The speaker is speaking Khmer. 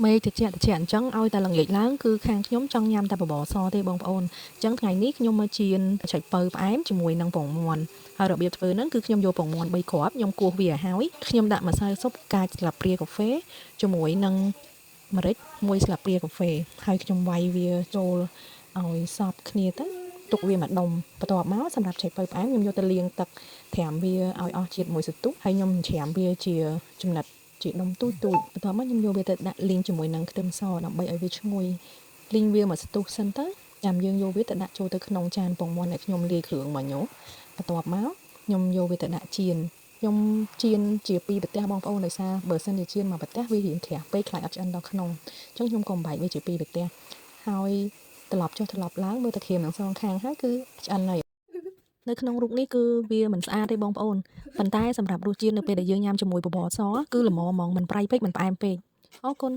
មេតិចអញ្ចឹងឲ្យតែល្ងាចឡើងគឺខាងខ្ញុំចង់ញ៉ាំតែបបរសទេបងប្អូនអញ្ចឹងថ្ងៃនេះខ្ញុំមកចៀនឆៃប៉ូវផ្អែមជាមួយនឹងពងមាន់ហើយរបៀបធ្វើហ្នឹងគឺខ្ញុំយកពងមាន់3គ្រាប់ខ្ញុំគោះវាឲ្យហើយខ្ញុំដាក់ម្សៅស៊ុបកាចស្លាបព្រាកាហ្វេជាមួយនឹងម្រេច1ស្លាបព្រាកាហ្វេហើយខ្ញុំវាយវាចូលឲ្យសព្វគ្នាទៅទុកវាមួយដុំបន្ទាប់មកសម្រាប់ឆៃប៉ូវផ្អែមខ្ញុំយកទៅលាងទឹកត្រាំវាឲ្យអស់ជាតិមួយសន្ទុះហើយខ្ញុំច្រាមវាជាចំណិតជាដុំទូចបន្ទាប់មកខ្ញុំយកវាទៅដាក់លីងជាមួយនឹងខ្ទឹមសដើម្បីឲ្យវាឈ្ងុយលីងវាមួយសន្ទុះសិនទៅចាំយើងយកវាទៅដាក់ចូលទៅក្នុងចានពងមាន់ដែលខ្ញុំលាយគ្រឿងមកញ៉ូបន្ទាប់មកខ្ញុំយកវាទៅដាក់ចៀនខ្ញុំចៀនជា2ប្រទេសបងប្អូនដោយសារបើសិនជាចៀនមួយប្រទេសវារៀងក្រាស់ពេកខ្លាចអត់ឆ្អិនដល់ក្នុងអញ្ចឹងខ្ញុំក៏បែកវាជា2ប្រទេសហើយត្រឡប់ចុះត្រឡប់ឡើងមើលតែក្រៀមទាំងសងខាងហើយគឺឆ្អិនហើយនៅក្នុងរូបនេះគឺវាមិនស្អាតទេបងប្អូនប៉ុន្តែសម្រាប់រសជាតិនៅពេលដែលយើងញ៉ាំជាមួយបបរសគឺល្មមហ្មងមិនប្រៃពេកមិនផ្អែមពេកអរគុណ